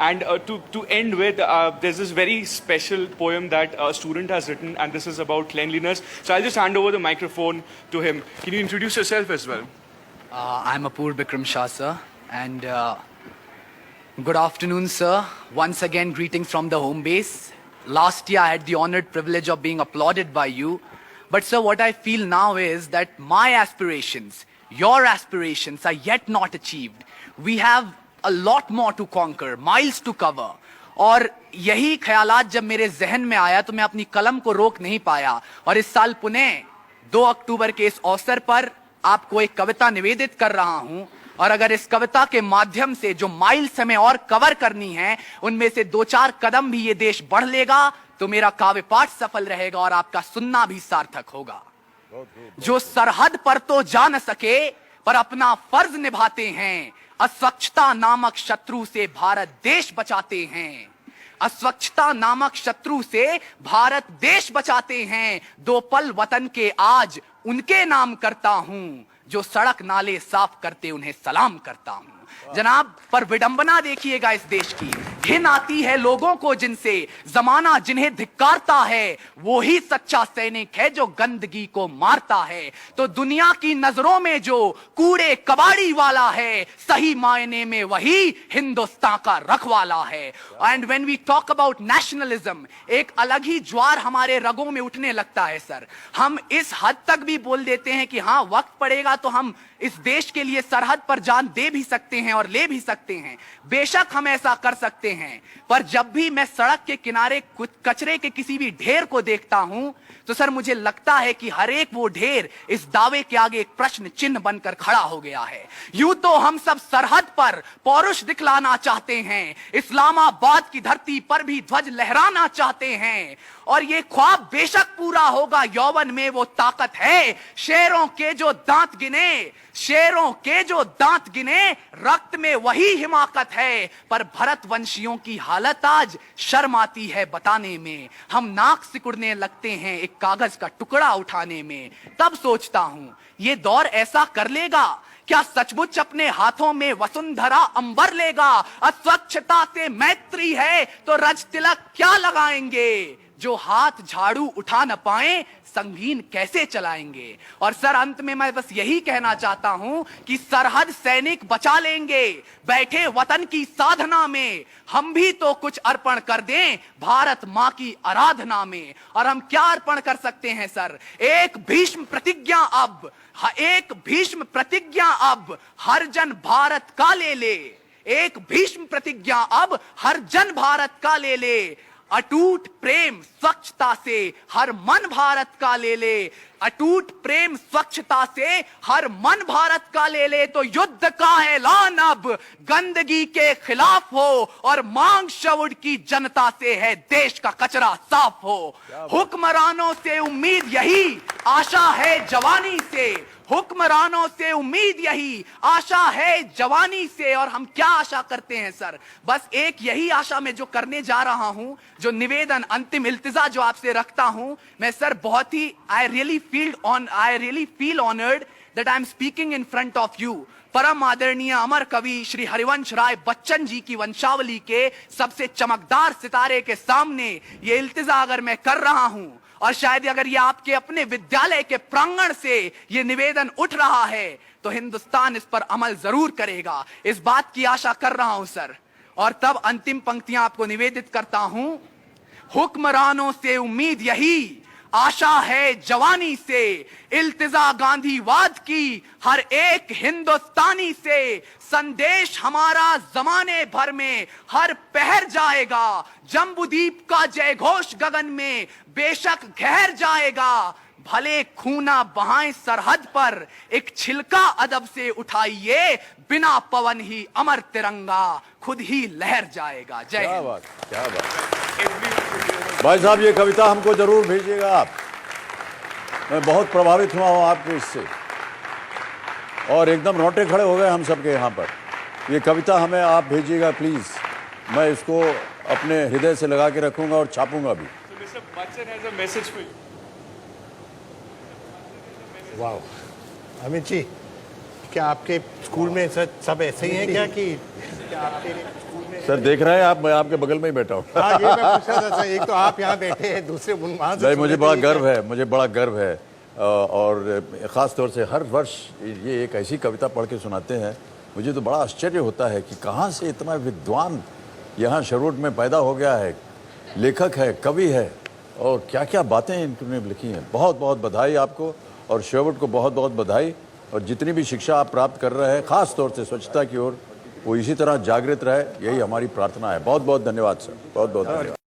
And to end with, there's this very special poem that a student has written, and this is about cleanliness. So I'll just hand over the microphone to him. Can you introduce yourself as well? I'm Apoor Bikram Shah, sir, and good afternoon, sir. Once again, greetings from the home base. Last year, I had the honored privilege of being applauded by you. But, sir, what I feel now is that my aspirations, your aspirations, are yet not achieved. We have a lot more to conquer, miles to cover. और यही ख्यालात जब मेरे जहन में आया तो मैं अपनी कलम को रोक नहीं पाया और इस साल पुणे 2 अक्टूबर के इस अवसर पर आपको एक कविता निवेदित कर रहा हूं। और अगर इस कविता के माध्यम से जो माइल्स हमें और कवर करनी है उनमें से 2-4 कदम भी ये देश बढ़ लेगा तो मेरा काव्य पाठ सफल रहेगा और आपका सुनना भी सार्थक होगा। जो सरहद पर तो जा न सके पर अपना फर्ज निभाते हैं, अस्वच्छता नामक शत्रु से भारत देश बचाते हैं। अस्वच्छता नामक शत्रु से भारत देश बचाते हैं। 2 पल वतन के आज उनके नाम करता हूं, जो सड़क नाले साफ करते उन्हें सलाम करता हूं। जनाब, पर विडंबना देखिएगा इस देश की। घिन आती है लोगों को जिनसे, जमाना जिन्हें धिक्कारता है, वो ही सच्चा सैनिक है जो गंदगी को मारता है। तो दुनिया की नजरों में जो कूड़े कबाड़ी वाला है, सही मायने में वही हिंदुस्तान का रखवाला है। And when we talk about nationalism, एक अलग ही ज्वार हमारे रगों में उठने लगता है सर। हम इस हद तक भी बोल देते हैं कि हाँ, वक्त पड़ेगा तो हम इस देश के लिए सरहद पर जान दे भी सकते हैं और ले भी सकते हैं। बेशक हम ऐसा कर सकते हैं, पर जब भी मैं सड़क के किनारे कचरे के किसी भी ढेर को देखता हूं तो सर मुझे लगता है कि हर एक वो ढेर इस दावे के आगे एक प्रश्न चिन्ह बनकर खड़ा हो गया है। यूं तो हम सब सरहद पर पौरुष दिखलाना चाहते हैं, इस्लामाबाद की धरती पर भी ध्वज लहराना चाहते हैं, और ये ख्वाब बेशक पूरा होगा। यौवन में वो ताकत है, शेरों के जो दांत गिने, शेरों के जो दांत गिने, रक्त में वही हिमाकत है। पर भरतवंशियों की हालत आज शर्म आती है बताने में। हम नाक सिकुड़ने लगते हैं एक कागज का टुकड़ा उठाने में। तब सोचता हूं ये दौर ऐसा कर लेगा क्या, सचमुच अपने हाथों में वसुंधरा अंबर लेगा। अस्वच्छता से मैत्री है तो रज तिलक क्या लगाएंगे, जो हाथ झाड़ू उठा न पाए संगीन कैसे चलाएंगे। और सर, अंत में मैं बस यही कहना चाहता हूं कि सरहद सैनिक बचा लेंगे, बैठे वतन की साधना में हम भी तो कुछ अर्पण कर दें भारत मां की आराधना में। और हम क्या अर्पण कर सकते हैं सर? एक भीष्म प्रतिज्ञा अब, एक भीष्म प्रतिज्ञा अब हर जन भारत का ले ले। एक भीष्म प्रतिज्ञा अब हर जन भारत का ले ले। अटूट प्रेम स्वच्छता से हर मन भारत का ले ले। अटूट प्रेम स्वच्छता से हर मन भारत का ले ले। तो युद्ध का ऐलान अब गंदगी के खिलाफ हो और मांग शवुड की जनता से है देश का कचरा साफ हो। हुक्मरानों से उम्मीद यही, आशा है जवानी से। हुक्मरानों से उम्मीद यही, आशा है जवानी से। और हम क्या आशा करते हैं सर? बस एक यही आशा में जो करने जा रहा हूं, जो निवेदन, अंतिम इल्तिजा जो आपसे रखता हूं, मैं सर बहुत ही I really feel honoured that I am speaking in front of you. परम आदरणीय अमर कवि श्री हरिवंश राय बच्चन जी की वंशावली के सबसे चमकदार सितारे के सामने ये इल्तिजा अगर मैं कर रहा हूं, और शायद अगर ये आपके अपने विद्यालय के प्रांगण से ये निवेदन उठ रहा है तो हिंदुस्तान इस पर अमल जरूर करेगा। इस बात की आशा कर रहा हूं सर। और तब अंतिम पंक्तियां आपको निवेदित करता हूं। हुक्मरानों से उम्मीद यही, आशा है जवानी से। इल्तिजा गांधीवाद की हर एक हिंदुस्तानी से। संदेश हमारा जमाने भर में हर पहर जाएगा। जम्बूद्वीप का जय घोष गगन में बेशक गहर जाएगा। भले खूना बहाएं सरहद पर, एक छिलका अदब से उठाइए। बिना पवन ही अमर तिरंगा खुद ही लहर जाएगा। जय हिंद। क्या बात। भाई साहब, ये कविता हमको जरूर भेजिएगा आप। मैं बहुत प्रभावित हुआ हूँ आपके इससे, और एकदम रोंगटे खड़े हो गए हम सबके यहाँ पर। ये कविता हमें आप भेजिएगा प्लीज। मैं इसको अपने हृदय से लगा के रखूंगा और छापूंगा भी। वाह, अमित जी क्या आपके स्कूल में सब ऐसे ही हैं क्या कि सर देख रहे हैं आप, मैं आपके बगल में ही बैठा हूँ। हाँ, ये मैं पूछ रहा था सर, एक तो आप यहाँ बैठे हैं, दूसरे वहाँ से नहीं, मुझे बड़ा गर्व है, मुझे बड़ा गर्व है। और ख़ास तौर से हर वर्ष ये एक ऐसी कविता पढ़ के सुनाते हैं, मुझे तो बड़ा आश्चर्य होता है कि कहाँ से इतना विद्वान यहाँ शरूट में पैदा हो गया है, लेखक है, कवि है, और क्या क्या बातें इन्होंने लिखी हैं। बहुत बहुत बधाई आपको और शरूट को बहुत बहुत बधाई। और जितनी भी शिक्षा आप प्राप्त कर रहे हैं, ख़ास तौर से स्वच्छता की ओर, वो इसी तरह जागृत रहे, यही हमारी प्रार्थना है। बहुत बहुत धन्यवाद सर, बहुत बहुत धन्यवाद।